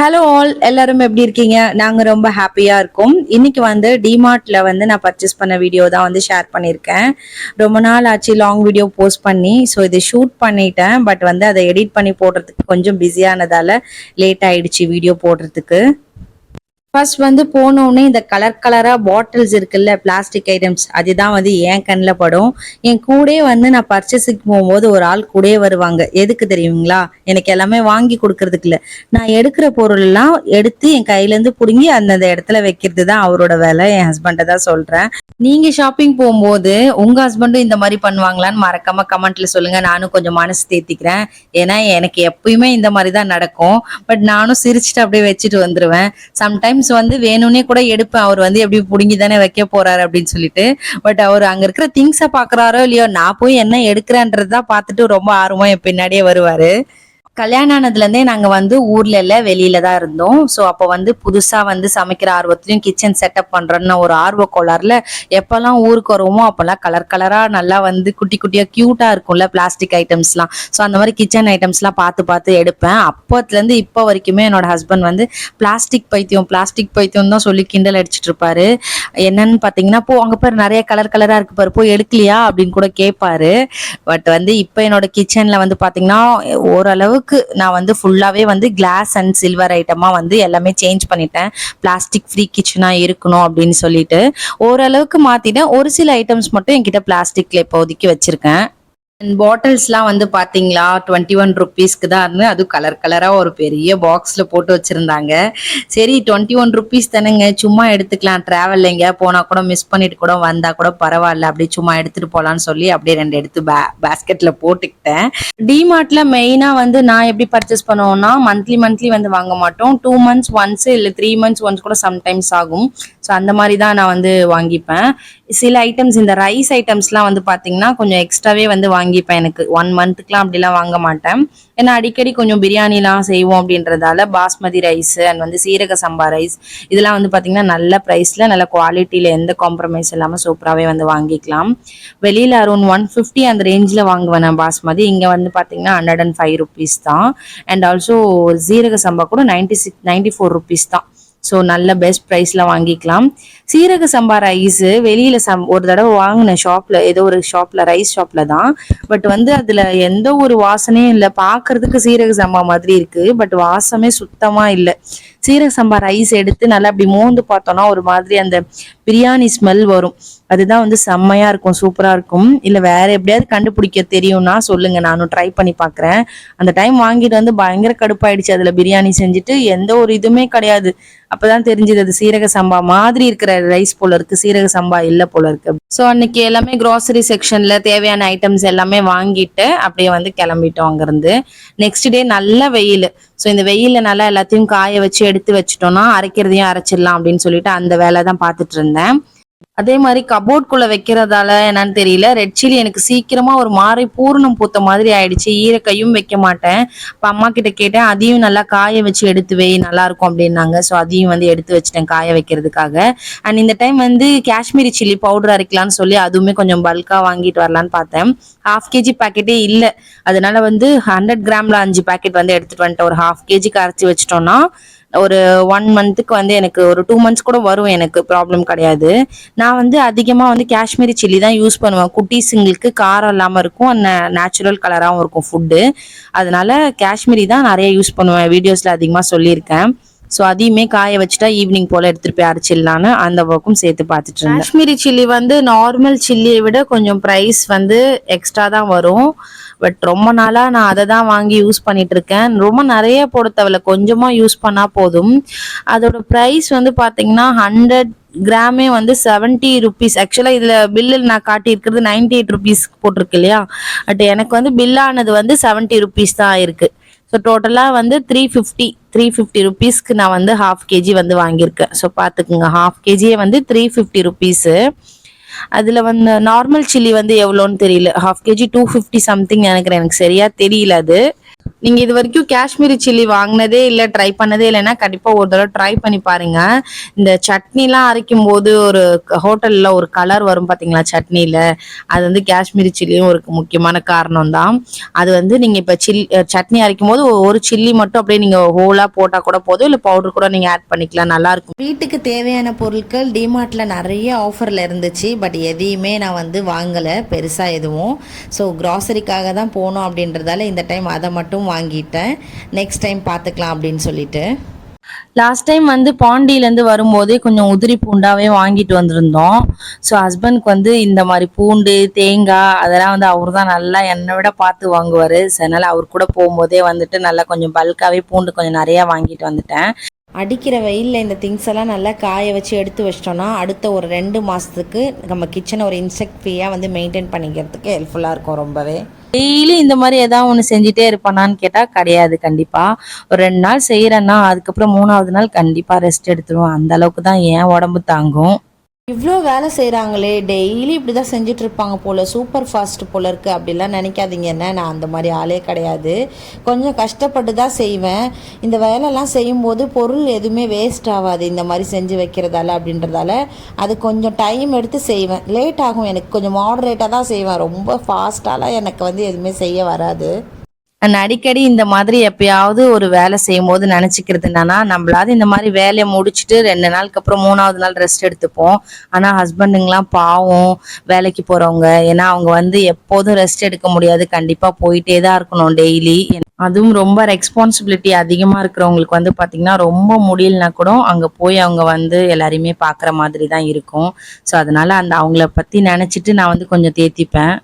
Hello all, எல்லாரும் எப்படி இருக்கீங்க? நாங்க ரொம்ப ஹாப்பியா இருக்கோம். இன்னைக்கு வந்து டிமார்ட்ல வந்து நான் பர்ச்சேஸ் பண்ண வீடியோ தான் வந்து ஷேர் பண்ணியிருக்கேன். ரொம்ப நாள் ஆச்சு லாங் வீடியோ போஸ்ட் பண்ணி. ஸோ இதை ஷூட் பண்ணிட்டேன். பட் வந்து அதை எடிட் பண்ணி போடுறதுக்கு கொஞ்சம் பிஸியானதால லேட் ஆயிடுச்சு வீடியோ போடுறதுக்கு. ஃபர்ஸ்ட் வந்து போனோடனே இந்த கலர் கலரா பாட்டில்ஸ் இருக்குல்ல, பிளாஸ்டிக் ஐட்டம்ஸ், அதுதான் வந்து என் கண்ணில் படும். என் கூடயே வந்து நான் பர்ச்சேஸுக்கு போகும்போது ஒரு ஆள் கூடயே வருவாங்க. எதுக்கு தெரியுங்களா? எனக்கு எல்லாமே வாங்கி கொடுக்கறதுக்கு இல்லை, நான் எடுக்கிற பொருள் எல்லாம் எடுத்து என் கையிலேருந்து பிடுங்கி அந்தந்த இடத்துல வைக்கிறது தான் அவரோட வேலை. என் ஹஸ்பண்டை தான் சொல்றேன். நீங்க ஷாப்பிங் போகும்போது உங்க ஹஸ்பண்டும் இந்த மாதிரி பண்ணுவாங்களான்னு மறக்காம கமெண்ட்ல சொல்லுங்க. நானும் கொஞ்சம் மனசு தேத்திக்கிறேன். ஏன்னா எனக்கு எப்பயுமே இந்த மாதிரி தான் நடக்கும். பட் நானும் சிரிச்சுட்டு அப்படியே வச்சுட்டு வந்துருவேன். சம்டைம்ஸ் வந்து வேணும்னே கூட எடுப்பேன். அவர் வந்து எப்படி புடுங்கி தானே வைக்க போறாரு அப்படின்னு சொல்லிட்டு. பட் அவர் அங்க இருக்கிற திங்ஸை பாக்குறாரோ இல்லையோ, நான் போய் என்ன எடுக்கிறேன்றதா பார்த்துட்டு ரொம்ப ஆர்வமா என் பின்னாடியே வருவாரு. கல்யாணம் ஆனதுல இருந்தே நாங்க வந்து ஊர்ல இல்ல, வெளியில தான் இருந்தோம். சோ அப்ப வந்து புதுசா வந்து சமைக்கிற ஆர்வத்திலயும் கிச்சன் செட்டப் பண்றோம்னு ஒரு ஆர்வ கோளாறுல எப்பெல்லாம் ஊருக்கு வருவோமோ அப்பெல்லாம் கலர் கலரா நல்லா வந்து குட்டி குட்டியா கியூட்டா இருக்கும்ல பிளாஸ்டிக் ஐட்டம்ஸ்லாம். ஸோ அந்த மாதிரி கிச்சன் ஐட்டம்ஸ்லாம் பார்த்து பார்த்து எடுப்பேன். அப்பத்துல இருந்து இப்போ வரைக்குமே என்னோட ஹஸ்பண்ட் வந்து பிளாஸ்டிக் பைத்தியம் தான் சொல்லி கிண்டல் அடிச்சிட்டு இருப்பாரு. என்னன்னு பாத்தீங்கன்னா, போ அங்க பாரு நிறைய கலர் கலரா இருக்கு பாரு, போய் எடுக்கலையா அப்படின்னு கூட கேட்பாரு. பட் வந்து இப்போ என்னோட கிச்சன்ல வந்து பாத்தீங்கன்னா ஓரளவு நான் வந்து ஃபுல்லாவே வந்து கிளாஸ் அண்ட் சில்வர் ஐட்டமா வந்து எல்லாமே சேஞ்ச் பண்ணிட்டேன். பிளாஸ்டிக் ஃப்ரீ கிச்சனா இருக்கணும் அப்படின்னு சொல்லிட்டு ஓரளவுக்கு மாத்திட்டேன். ஒரு சில ஐட்டம்ஸ் மட்டும் என்கிட்ட பிளாஸ்டிக்ல இப்போதைக்கு வச்சிருக்கேன். பாட்டில்ஸ்லாம் வந்து பாத்தீங்களா, 21 ருபீஸ்க்கு தான் இருந்து, அதுவும் கலர் கலரா ஒரு பெரிய பாக்ஸ்ல போட்டு வச்சிருந்தாங்க. சரி 21 ருபீஸ் தானேங்க, சும்மா எடுத்துக்கலாம், டிராவல் எங்கேயா போனா கூட மிஸ் பண்ணிட்டு கூட வந்தா கூட பரவாயில்ல, அப்படி சும்மா எடுத்துட்டு போலான்னு சொல்லி அப்படியே 2 எடுத்து பேஸ்கெட்ல போட்டுக்கிட்டேன். டிமார்ட்ல மெயினா வந்து நான் எப்படி பர்ச்சேஸ் பண்ணுவோம்னா, மந்த்லி வந்து வாங்க மாட்டோம். 2 மந்த்ஸ் ஒன்ஸ் இல்ல 3 மந்த்ஸ் ஒன்ஸ் கூட சம்டைம்ஸ் ஆகும். ஸோ அந்த மாதிரி தான் நான் வந்து வாங்கிப்பேன். சில ஐட்டம்ஸ், இந்த ரைஸ் ஐட்டம்ஸ்லாம் வந்து பாத்தீங்கன்னா கொஞ்சம் எக்ஸ்ட்ராவே வந்து வாங்கிப்பேன். எனக்கு 1 மந்த்துக்குலாம் அப்படிலாம் வாங்க மாட்டேன். ஏன்னா அடிக்கடி கொஞ்சம் பிரியாணிலாம் செய்வோம் அப்படின்றதால பாஸ்மதி ரைஸ் அண்ட் வந்து சீரக சம்பா ரைஸ் இதெல்லாம் வந்து பாத்தீங்கன்னா நல்ல ப்ரைஸ்ல நல்ல குவாலிட்டியில எந்த காம்ப்ரமைஸ் இல்லாமல் சூப்பராகவே வந்து வாங்கிக்கலாம். வெளியில அரௌண்ட் 150 அந்த ரேஞ்சில் வாங்குவேன் நான் பாஸ்மதி. இங்க வந்து பாத்தீங்கன்னா 105 ருபீஸ் தான். அண்ட் ஆல்சோ சீரக சம்பா கூட 94 ருபீஸ் தான். ஸோ நல்ல பெஸ்ட் ப்ரைஸ்ல வாங்கிக்கலாம். சீரக சம்பா ரைஸ் வெளியில ஒரு தடவை வாங்கினேன் ஷாப்ல, ஏதோ ஒரு ஷாப்ல, ரைஸ் ஷாப்ல தான். பட் வந்து அதுல எந்த ஒரு வாசனையும் இல்லை. பாக்குறதுக்கு சீரக சம்பா மாதிரி இருக்கு, பட் வாசமே சுத்தமா இல்லை. சீரக சம்பா ரைஸ் எடுத்து நல்லா அப்படி மோந்து பார்த்தோம்னா ஒரு மாதிரி அந்த பிரியாணி ஸ்மெல் வரும். அதுதான் வந்து செம்மையா இருக்கும், சூப்பரா இருக்கும். இல்ல வேற எப்படியாவது கண்டுபிடிக்க தெரியும்னா சொல்லுங்க, நானும் ட்ரை பண்ணி பாக்குறேன். அந்த டைம் வாங்கிட்டு வந்து பயங்கர கடுப்பாயிடுச்சு. அதுல பிரியாணி செஞ்சுட்டு எந்த ஒரு இதுவுமே கிடையாது. அப்பதான் தெரிஞ்சது அது சீரக சம்பா மாதிரி இருக்கிற ரைஸ் போல இருக்கு, சீரக சம்பா இல்ல போல இருக்கு. ஸோ அன்னைக்கு எல்லாமே கிராசரி செக்ஷன்ல தேவையான ஐட்டம்ஸ் எல்லாமே வாங்கிட்டு அப்படியே வந்து கிளம்பிட்டோம் அங்கிருந்து. நெக்ஸ்ட் டே நல்ல வெயில். ஸோ இந்த வெயில நல்லா எல்லாத்தையும் காய வச்சு எடுத்து வச்சுட்டோம்னா அரைக்கிறதையும் அரைச்சிடலாம் அப்படின்னு சொல்லிட்டு அந்த வேலை தான் பார்த்துட்டு இருந்தேன். அதே மாதிரி கபோர்ட்குள்ள வைக்கிறதால என்னன்னு தெரியல, ரெட் சில்லி எனக்கு சீக்கிரமா ஒரு மாதிரி பூரணம் பூத்த மாதிரி ஆயிடுச்சு. ஈரக்கையும் வைக்க மாட்டேன். இப்ப அம்மா கிட்ட கேட்டேன், அதையும் நல்லா காய வச்சு எடுத்து வை, நல்லா இருக்கும் அப்படின்னாங்க. ஸோ அதையும் வந்து எடுத்து வச்சுட்டேன் காய வைக்கிறதுக்காக. அண்ட் இந்த டைம் வந்து காஷ்மீரி சில்லி பவுடர் அரைக்கலாம்னு சொல்லி அதுவுமே கொஞ்சம் பல்கா வாங்கிட்டு வரலான்னு பார்த்தேன். 1/2 kg பாக்கெட்டே இல்லை. அதனால வந்து 100 கிராம்ல 5 பாக்கெட் வந்து எடுத்துட்டு வந்துட்டேன். ஒரு 1/2 kg அரைச்சி வச்சிட்டோம்னா ஒரு 1 மந்த்துக்கு வந்து எனக்கு ஒரு 2 மந்த்ஸ் கூட வரும், எனக்கு ப்ராப்ளம் கிடையாது. நான் வந்து அதிகமா வந்து காஷ்மீரி சில்லி தான் யூஸ் பண்ணுவேன். குட்டீஸுங்களுக்கு காரம் இல்லாம இருக்கும், நேச்சுரல் கலராகவும் இருக்கும் ஃபுட்டு. அதனால காஷ்மீரி தான் நிறைய யூஸ் பண்ணுவேன், வீடியோஸ்ல அதிகமா சொல்லியிருக்கேன். ஸோ அதையுமே காய வச்சுட்டா ஈவினிங் போல எடுத்துட்டு போய் அரைச்சிடலான்னு அந்த ஒர்க்கும் சேர்த்து பார்த்துட்டு இருந்தேன். காஷ்மீரி சில்லி வந்து நார்மல் சில்லியை விட கொஞ்சம் ப்ரைஸ் வந்து எக்ஸ்ட்ரா தான் வரும். பட் ரொம்ப நாளா நான் அதை தான் வாங்கி யூஸ் பண்ணிட்டு இருக்கேன். ரொம்ப நிறைய போட தேவையில்ல, கொஞ்சமா யூஸ் பண்ணா போதும். அதோட ப்ரைஸ் வந்து பாத்தீங்கன்னா 100 கிராமே வந்து 70 ருபீஸ். ஆக்சுவலா இதுல பில்லில் நான் காட்டி இருக்கிறது 98 ருபீஸ் போட்டிருக்கு இல்லையா, பட் எனக்கு வந்து பில்லானது வந்து 70 ருபீஸ் தான் இருக்கு. ஸோ டோட்டலா வந்து 350 ருபீஸ்க்கு நான் வந்து 1/2 kg வந்து வாங்கியிருக்கேன். ஸோ பார்த்துக்குங்க, 1/2 kg வந்து 350 ருபீஸு. அதுல வந்து நார்மல் சில்லி வந்து எவ்வளோன்னு தெரியல, 1/2 kg 250 சம்திங் நினைக்கிறேன், எனக்கு சரியா தெரியல அது. நீங்க இது வரைக்கும் காஷ்மீரி சில்லி வாங்கினதே இல்லை, ட்ரை பண்ணதே இல்லைன்னா கண்டிப்பா ஒரு தடவை ட்ரை பண்ணி பாருங்க. இந்த சட்னிலாம் அரைக்கும் போது ஒரு ஹோட்டல்ல ஒரு கலர் வரும் பாத்தீங்களா சட்னில, அது வந்து காஷ்மீரி சில்லியும் ஒரு முக்கியமான காரணம் தான். அது வந்து நீங்க இப்ப சட்னி அரைக்கும் போது ஒரு சில்லி மட்டும் அப்படியே நீங்க ஹோலா போட்டா கூட போதும், இல்ல பவுடர் கூட நீங்க ஆட் பண்ணிக்கலாம், நல்லா இருக்கும். வீட்டுக்கு தேவையான பொருட்கள் டிமார்ட்ல நிறைய ஆஃபர்ல இருந்துச்சு. பட் எதையுமே நான் வந்து வாங்கலை பெருசா எதுவும். ஸோ கிராசரிக்காக தான் போனோம் அப்படின்றதால இந்த டைம் அதை மட்டும் வாங்கிட்டேன். நெக்ஸ்ட் டைம் பார்த்துக்கலாம் அப்படின்னு சொல்லிட்டு. லாஸ்ட் டைம் வந்து பாண்டியிலேருந்து வரும்போதே கொஞ்சம் உதிரி பூண்டாவே வாங்கிட்டு வந்திருந்தோம். ஸோ ஹஸ்பண்ட்க்கு வந்து இந்த மாதிரி பூண்டு, தேங்காய் அதெல்லாம் வந்து அவர் தான் நல்லா என்னை விட பார்த்து வாங்குவார். ஸோ அதனால் அவர் கூட போகும்போதே வந்துட்டு நல்லா கொஞ்சம் பல்காகவே பூண்டு கொஞ்சம் நிறையா வாங்கிட்டு வந்துட்டேன். அடிக்கிற வெயிலில் இந்த திங்ஸ் எல்லாம் நல்லா காய வச்சு எடுத்து வச்சிட்டோன்னா அடுத்த ஒரு 2 மாதத்துக்கு நம்ம கிச்சனை ஒரு இன்செக்ட் ஃப்ரீயாக வந்து மெயின்டைன் பண்ணிக்கிறதுக்கு ஹெல்ப்ஃபுல்லாக இருக்கும் ரொம்பவே. டெய்லி இந்த மாதிரி ஏதாவது ஒன்று செஞ்சுட்டே இருப்பானான்னு கேட்டால் கிடையாது. கண்டிப்பாக ஒரு 2 நாள் செய்கிறேன்னா அதுக்கப்புறம் 3ஆவது நாள் கண்டிப்பாக ரெஸ்ட் எடுத்துருவோம். அந்த அளவுக்கு தான் என் உடம்பு தாங்கும். இவ்வளோ வேலை செய்கிறாங்களே, டெய்லி இப்படி தான் செஞ்சுட்டு இருப்பாங்க போல், சூப்பர் ஃபாஸ்ட் போல் இருக்குது அப்படிலாம் நினைக்காதீங்க. என்ன, நான் அந்த மாதிரி ஆளே கிடையாது. கொஞ்சம் கஷ்டப்பட்டு தான் செய்வேன். இந்த வேலைலாம் செய்யும்போது பொருள் எதுவுமே வேஸ்ட் ஆகாது இந்த மாதிரி செஞ்சு வைக்கிறதால அப்படின்றதால அது கொஞ்சம் டைம் எடுத்து செய்வேன். லேட் ஆகும், எனக்கு கொஞ்சம் மாடரேட்டாக தான் செய்வேன். ரொம்ப ஃபாஸ்ட்டாலாம் எனக்கு வந்து எதுவுமே செய்ய வராது. நான் அடிக்கடி இந்த மாதிரி எப்பயாவது ஒரு வேலை செய்யும் போது நினைச்சுக்கிறது என்னன்னா, நம்மளாவது இந்த மாதிரி வேலையை முடிச்சுட்டு 2 நாளுக்கு அப்புறம் 3ஆவது நாள் ரெஸ்ட் எடுத்துப்போம். ஆனா ஹஸ்பண்டுங்கெல்லாம் பாவம், வேலைக்கு போறவங்க. ஏன்னா அவங்க வந்து எப்போதும் ரெஸ்ட் எடுக்க முடியாது, கண்டிப்பா போயிட்டே தான் இருக்கணும் டெய்லி. அதுவும் ரொம்ப ரெஸ்பான்சிபிலிட்டி அதிகமா இருக்கிறவங்களுக்கு வந்து பாத்தீங்கன்னா ரொம்ப முடியலனா கூட அங்க போய் அவங்க வந்து எல்லாரையுமே பாக்குற மாதிரி தான் இருக்கும். ஸோ அதனால அவங்கள பத்தி நினைச்சிட்டு நான் வந்து கொஞ்சம் தேத்திப்பேன்.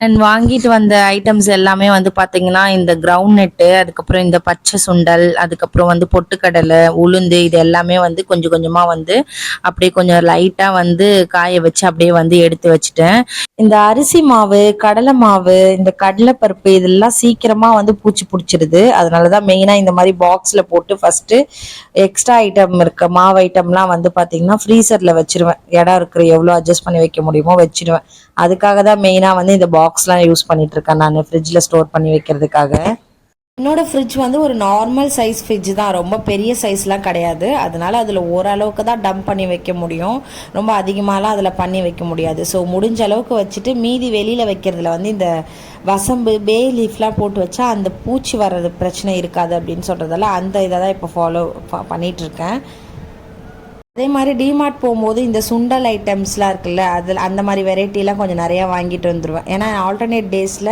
அண்ட் வாங்கிட்டு வந்த ஐட்டம்ஸ் எல்லாமே வந்து பாத்தீங்கன்னா இந்த கிரவுண்ட் நெட்டு, அதுக்கப்புறம் இந்த பச்சை சுண்டல், அதுக்கப்புறம் வந்து பொட்டுக்கடலை, உளுந்து, இது எல்லாமே வந்து கொஞ்சம் கொஞ்சமா வந்து அப்படியே கொஞ்சம் லைட்டா வந்து காய வச்சு அப்படியே வந்து எடுத்து வச்சுட்டேன். இந்த அரிசி மாவு, கடலை மாவு, இந்த கடலைப்பருப்பு இதெல்லாம் சீக்கிரமா வந்து பூச்சி பிடிச்சிருது. அதனாலதான் மெயினா இந்த மாதிரி பாக்ஸ்ல போட்டு ஃபர்ஸ்ட் எக்ஸ்ட்ரா ஐட்டம் இருக்க மாவு ஐட்டம்லாம் வந்து பாத்தீங்கன்னா ஃப்ரீசர்ல வச்சிருவேன். இடம் இருக்கிற எவ்வளோ அட்ஜஸ்ட் பண்ணி வைக்க முடியுமோ வச்சிருவேன். அதுக்காக தான் மெயினா வந்து இந்த பாக்ஸ்லாம் யூஸ் பண்ணிட்டு இருக்கேன் நான், ஃப்ரிட்ஜில் ஸ்டோர் பண்ணி வைக்கிறதுக்காக. என்னோட ஃப்ரிட்ஜ் வந்து ஒரு நார்மல் சைஸ் ஃப்ரிட்ஜ் தான், ரொம்ப பெரிய சைஸ்லாம் கிடையாது. அதனால அதில் ஓரளவுக்கு தான் டம்ப் பண்ணி வைக்க முடியும், ரொம்ப அதிகமாகலாம் அதில் பண்ணி வைக்க முடியாது. ஸோ முடிஞ்ச அளவுக்கு வச்சுட்டு மீதி வெளியில் வைக்கிறதுல வந்து இந்த வசம்பு, பே லீஃப்லாம் போட்டு வச்சா அந்த பூச்சி வர்றது பிரச்சனை இருக்காது அப்படின்னு சொல்கிறதால அந்த இதை தான் இப்போ ஃபாலோ பண்ணிகிட்ருக்கேன். அதே மாதிரி டிமார்ட் போகும்போது இந்த சுண்டல் ஐட்டம்ஸ்லாம் இருக்குல்ல, அதில் அந்த மாதிரி வெரைட்டிலாம் கொஞ்சம் நிறையா வாங்கிட்டு வந்துடுவேன். ஏன்னா ஆல்டர்னேட் டேஸில்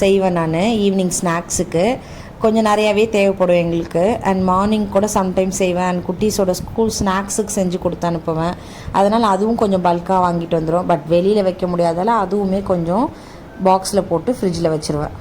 செய்வேன் நான் ஈவினிங் ஸ்நாக்ஸுக்கு கொஞ்சம் நிறையாவே தேவைப்படும் எங்களுக்கு. அண்ட் மார்னிங் கூட சம்டைம்ஸ் செய்வேன். அண்ட் குட்டீஸோட ஸ்கூல் ஸ்நாக்ஸுக்கு செஞ்சு கொடுத்து அனுப்புவேன். அதனால் அதுவும் கொஞ்சம் பல்காக வாங்கிட்டு வந்துடும். பட் வெளியில் வைக்க முடியாதால அதுவுமே கொஞ்சம் பாக்ஸில் போட்டு ஃப்ரிட்ஜில் வச்சுருவேன்.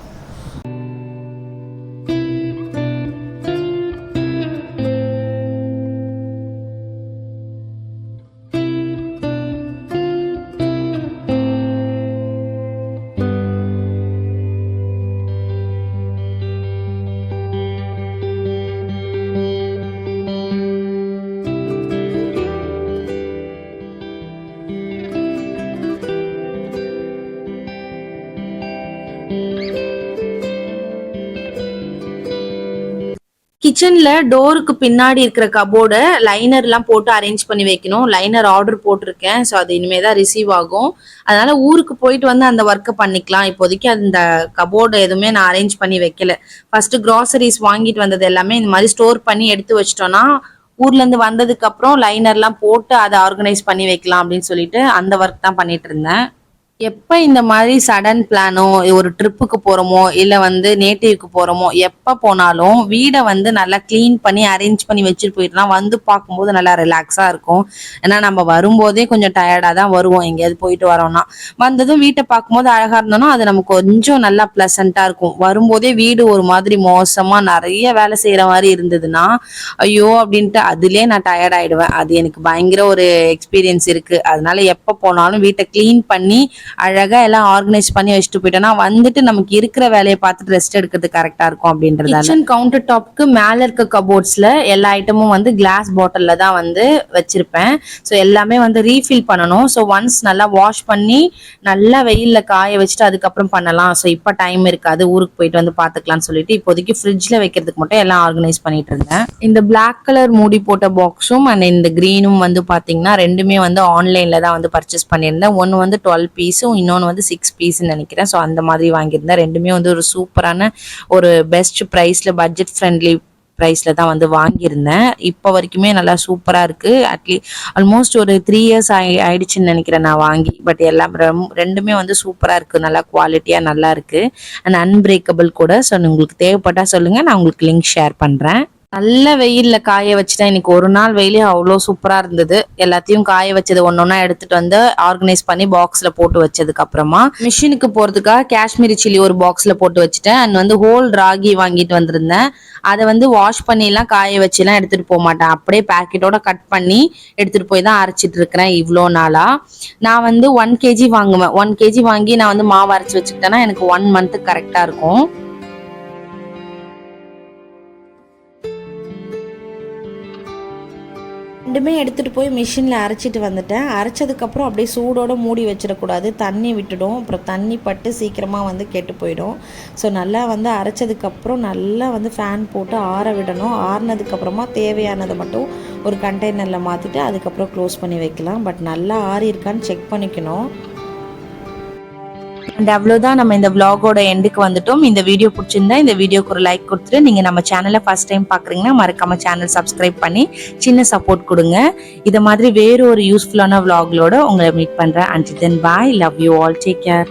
கிச்சன்ல டோருக்கு பின்னாடி இருக்கிற கபோர்டை லைனர்லாம் போட்டு அரேஞ்ச் பண்ணி வைக்கணும். லைனர் ஆர்டர் போட்டிருக்கேன். ஸோ அது இனிமே தான் ரிசீவ் ஆகும். அதனால ஊருக்கு போயிட்டு வந்து அந்த ஒர்க்கை பண்ணிக்கலாம். இப்போதைக்கு அந்த கபோர்டு எதுவுமே நான் அரேஞ்ச் பண்ணி வைக்கல. ஃபர்ஸ்ட் கிராசரிஸ் வாங்கிட்டு வந்தது எல்லாமே இந்த மாதிரி ஸ்டோர் பண்ணி எடுத்து வச்சிட்டோம்னா ஊர்ல இருந்து வந்ததுக்கு அப்புறம் லைனர்லாம் போட்டு அதை ஆர்கனைஸ் பண்ணி வைக்கலாம் அப்படின்னு சொல்லிட்டு அந்த ஒர்க் தான் பண்ணிட்டு இருந்தேன். எப்போ இந்த மாதிரி சடன் பிளானோ ஒரு ட்ரிப்புக்கு போகிறோமோ இல்லை வந்து நேட்டிவ்க்கு போகிறோமோ எப்போ போனாலும் வீடை வந்து நல்லா க்ளீன் பண்ணி அரேஞ்ச் பண்ணி வச்சுட்டு போயிடலாம். வந்து பார்க்கும்போது நல்லா ரிலாக்ஸாக இருக்கும். ஏன்னா நம்ம வரும்போதே கொஞ்சம் டயர்டாக தான் வருவோம் எங்கேயாவது போயிட்டு வரோம்னா. வந்ததும் வீட்டை பார்க்கும்போது அழகாக இருந்தோம்னா அது நமக்கு கொஞ்சம் நல்லா ப்ளசண்ட்டாக இருக்கும். வரும்போதே வீடு ஒரு மாதிரி மோசமாக நிறைய வேலை செய்கிற மாதிரி இருந்ததுன்னா ஐயோ அப்படின்ட்டு அதுலேயே நான் டயர்ட் ஆகிடுவேன். அது எனக்கு பயங்கர ஒரு எக்ஸ்பீரியன்ஸ் இருக்குது. அதனால எப்போ போனாலும் வீட்டை க்ளீன் பண்ணி அழகா எல்லாம் ஆர்கனைஸ் பண்ணி வச்சுட்டு போயிட்டோம்னா வந்துட்டு நமக்கு இருக்கிற வேலையை பார்த்துட்டு ரெஸ்ட் எடுக்கிறது கரெக்டா இருக்கும் அப்படின்றதால கிச்சன் கவுண்டர் டாப்க்கு மேல இருக்க கபோர்ட்ஸ்ல எல்லா ஐட்டமும் வந்து கிளாஸ் பாட்டில்ல தான் வந்து வச்சிருப்பேன். ஸோ எல்லாமே வந்து ரீஃபில் பண்ணணும். ஸோ ஒன்ஸ் நல்லா வாஷ் பண்ணி நல்லா வெயில்ல காய வச்சுட்டு அதுக்கப்புறம் பண்ணலாம். ஸோ இப்போ டைம் இருக்காது, ஊருக்கு போயிட்டு வந்து பார்த்துக்கலாம்னு சொல்லிட்டு இப்போதைக்கு ஃப்ரிட்ஜ்ல வைக்கிறதுக்கு மட்டும் எல்லாம் ஆர்கனைஸ் பண்ணிட்டு இருந்தேன். இந்த பிளாக் கலர் மூடி போட்ட பாக்ஸும் அண்ட் இந்த கிரீனும் வந்து பாத்தீங்கன்னா ரெண்டுமே வந்து ஆன்லைன்ல தான் வந்து பர்ச்சேஸ் பண்ணியிருந்தேன். ஒன்று வந்து 12 பீஸும் இன்னொன்று வந்து 6 பீஸ்ன்னு நினைக்கிறேன். ஸோ அந்த மாதிரி வாங்கியிருந்தேன். ரெண்டுமே வந்து ஒரு சூப்பரான ஒரு பெஸ்ட் ப்ரைஸ்ல பட்ஜெட் ஃப்ரெண்ட்லி ப்ரைஸ்ல தான் வந்து வாங்கியிருந்தேன். இப்போ வரைக்குமே நல்லா சூப்பரா இருக்கு. ஆல்மோஸ்ட் ஒரு 3 இயர்ஸ் ஆயிடுச்சுன்னு நினைக்கிறேன் நான் வாங்கி. பட் எல்லாம் ரெண்டுமே வந்து சூப்பரா இருக்கு, நல்லா குவாலிட்டியா நல்லா இருக்கு அண்ட் அன்பிரேக்கபிள் கூட. ஸோ உங்களுக்கு தேவைப்பட்டா சொல்லுங்க, நான் உங்களுக்கு லிங்க் ஷேர் பண்றேன். நல்ல வெயில்ல காய வச்சுட்டேன். இன்னைக்கு ஒரு நாள் வெயிலே அவ்வளோ சூப்பரா இருந்தது. எல்லாத்தையும் காய வச்சது ஒன்னொன்னா எடுத்துட்டு வந்து ஆர்கனைஸ் பண்ணி பாக்ஸ்ல போட்டு வச்சதுக்கு அப்புறமா மிஷினுக்கு போறதுக்காக காஷ்மீரி சில்லி ஒரு பாக்ஸ்ல போட்டு வச்சுட்டேன். அண்ட் வந்து ஹோல் ராகி வாங்கிட்டு வந்திருந்தேன். அதை வந்து வாஷ் பண்ணி எல்லாம் காய வச்சு எல்லாம் எடுத்துட்டு போக மாட்டேன், அப்படியே பேக்கெட்டோட கட் பண்ணி எடுத்துட்டு போய் தான் அரைச்சிட்டு இருக்கிறேன். இவ்வளோ நாளா நான் வந்து 1 kg வாங்குவேன். 1 kg வாங்கி நான் வந்து மாவு அரைச்சு வச்சுக்கிட்டேன்னா எனக்கு 1 month கரெக்டா இருக்கும். ரெண்டுமே எடுத்துகிட்டு போய் மிஷினில் அரைச்சிட்டு வந்துட்டேன். அரைச்சதுக்கப்புறம் அப்படியே சூடோடு மூடி வச்சிடக்கூடாது, தண்ணி விட்டுடும். அப்புறம் தண்ணி பட்டு சீக்கிரமாக வந்து கெட்டு போயிடும். ஸோ நல்லா வந்து அரைச்சதுக்கப்புறம் நல்லா வந்து ஃபேன் போட்டு ஆற விடணும். ஆறினதுக்கப்புறமா தேவையானதை மட்டும் ஒரு கண்டெய்னரில் மாற்றிட்டு அதுக்கப்புறம் க்ளோஸ் பண்ணி வைக்கலாம். பட் நல்லா ஆறி இருக்கான்னு செக் பண்ணிக்கணும். அண்ட் அவ்வளோதான், நம்ம இந்த விளாகோட எண்டுக்கு வந்துட்டோம். இந்த வீடியோ பிடிச்சிருந்தா இந்த வீடியோக்கு ஒரு லைக் கொடுத்துட்டு, நீங்கள் நம்ம சேனலை ஃபர்ஸ்ட் டைம் பார்க்குறீங்கன்னா மறக்காம சேனல் சப்ஸ்கிரைப் பண்ணி சின்ன சப்போர்ட் கொடுங்க. இதை மாதிரி வேறு ஒரு யூஸ்ஃபுல்லான விளாக்களோட உங்களை மீட் பண்ணுறேன். And then bye, love you all, take care.